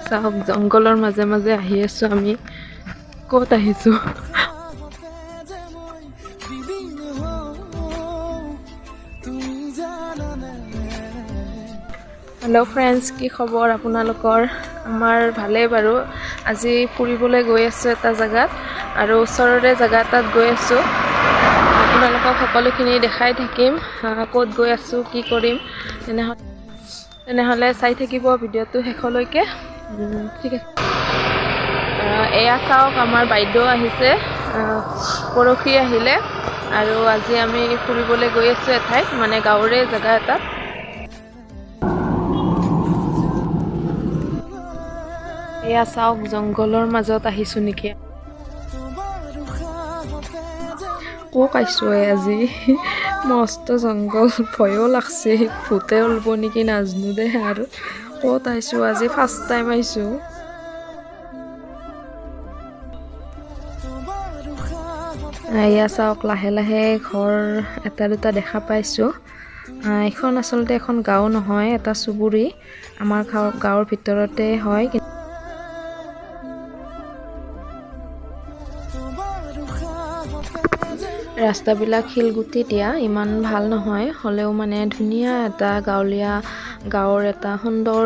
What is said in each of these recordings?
চাওক জংগলৰ মাজে মাজে আহি আছো আমি ক'ত আহিছো হেল্ল' ফ্ৰেণ্ডছ কি খবৰ আপোনালোকৰ আমাৰ ভালেই বাৰু আজি ফুৰিবলৈ গৈ আছো এটা জায়গাত আৰু ওচৰৰে জায়গা এটাত গৈ আছো আপোনালোকক সকলোখিনি দেখাই থাকিম ক'ত গৈ আছো কি কৰিম তেনেহ'লে চাই থাকিব ভিডিঅ'টো শেষলৈকে ঠিক আছে এয়া চাওক আমাৰ বাইদেউ আহিছে পৰহি আহিলে আৰু আজি আমি ফুৰিবলৈ গৈ আছো এঠাইত মানে গাঁৱৰে জায়গা এটাত এয়া চাওক জংগলৰ মাজত আহিছো নেকি ক'ক আহিছো আজি মস্ত জংগল ভয়ো লাগছে ভূতে ওলব নেকি নাজনো দে আৰু ক'ত আহিছো আজি ফাৰ্ষ্ট টাইম আহিছো এয়া চাওক লাহে লাহে ঘৰ এটা দুটা দেখা পাইছো এখন আচলতে এখন গাঁও নহয় এটা চুবুৰী আমাৰ গাঁৱৰ ভিতৰতে হয় ৰাস্তাবিলাক শিলগুটি দিয়া ইমান ভাল নহয় হ'লেও মানে ধুনীয়া এটা গাঁৱলীয়া গাঁৱৰ এটা সুন্দৰ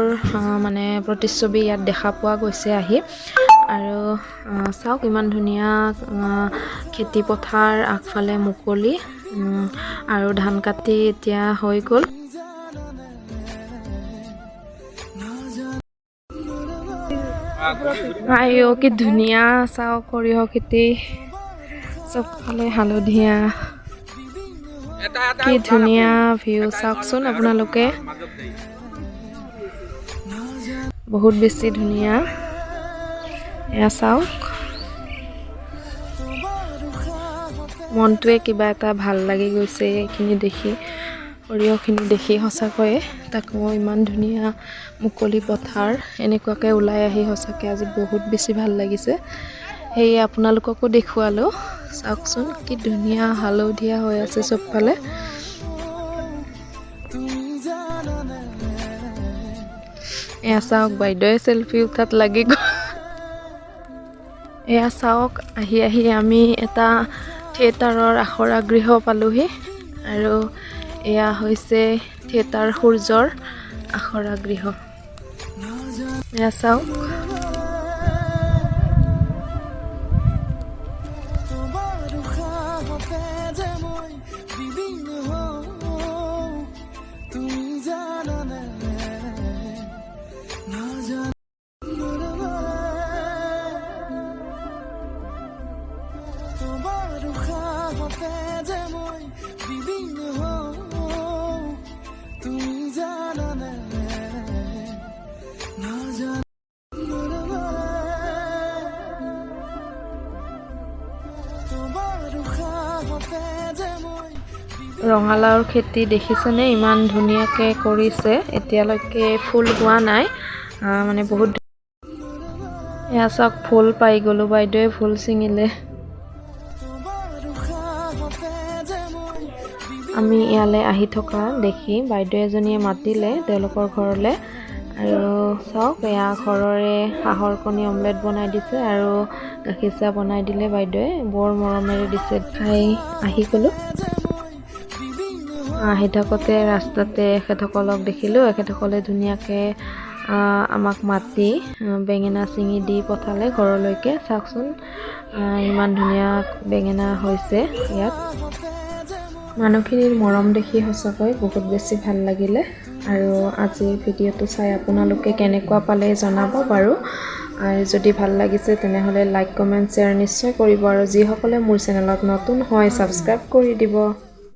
মানে প্ৰতিচ্ছবি ইয়াত দেখা পোৱা গৈছে আহি আৰু চাওক ইমান ধুনীয়া খেতি পথাৰ আগফালে মুকলি আৰু ধান কাটি এতিয়া হৈ গ'ল আইও কি ধুনীয়া চাওক সৰিয়হ খেতি চবফালে হালধীয়া কি ধুনীয়া ভিউ চাওকচোন আপোনালোকে বহুত বেছি ধুনীয়া এয়া চাওক মনটোৱে কিবা এটা ভাল লাগি গৈছে এইখিনি দেখি সৰিয়হখিনি দেখি সঁচাকৈয়ে তাকো ইমান ধুনীয়া মুকলি পথাৰ এনেকুৱাকৈ ওলাই আহি সঁচাকৈ আজি বহুত বেছি ভাল লাগিছে সেয়ে আপোনালোককো দেখুৱালোঁ চাওকচোন কি ধুনীয়া হালধীয়া হৈ আছে চবফালে এয়া চাওক বাইদেৱে চেলফি উঠাত লাগি গ'ল এয়া চাওক আহি আহি আমি এটা থিয়েটাৰৰ আখৰা গৃহ পালোহি আৰু এয়া হৈছে থিয়েটাৰ সূৰ্যৰ আখৰা গৃহ এয়া চাওক ৰঙালাওৰ খেতি দেখিছেনে ইমান ধুনীয়াকৈ কৰিছে এতিয়ালৈকে ফুল হোৱা নাই মানে বহুত এয়া চাওক ফুল পাই গ'লো বাইদেৱে ফুল ছিঙিলে আমি ইয়ালৈ আহি থকা দেখি বাইদেউ এজনীয়ে মাতিলে তেওঁলোকৰ ঘৰলৈ আৰু চাওক এয়া ঘৰৰে হাঁহৰ কণী অমলেট বনাই দিছে আৰু গাখীৰ চাহ বনাই দিলে বাইদেৱে বৰ মৰমেৰে দিছে খাই আহি গ'লোঁ আহি থাকোঁতে ৰাস্তাতে এখেতসকলক দেখিলোঁ এখেতসকলে ধুনীয়াকৈ আমাক মাতি বেঙেনা চিঙি দি পঠালে ঘৰলৈকে চাওকচোন ইমান ধুনীয়া বেঙেনা হৈছে ইয়াত মানুহখিনিৰ মৰম দেখি সঁচাকৈ বহুত বেছি ভাল লাগিলে আৰু আজিৰ ভিডিঅ'টো চাই আপোনালোকে কেনেকুৱা পালে জনাব বাৰু আৰু যদি ভাল লাগিছে তেনেহ'লে লাইক কমেণ্ট শ্বেয়াৰ নিশ্চয় কৰিব আৰু যিসকলে মোৰ চেনেলত নতুন হয় ছাবস্ক্ৰাইব কৰি দিব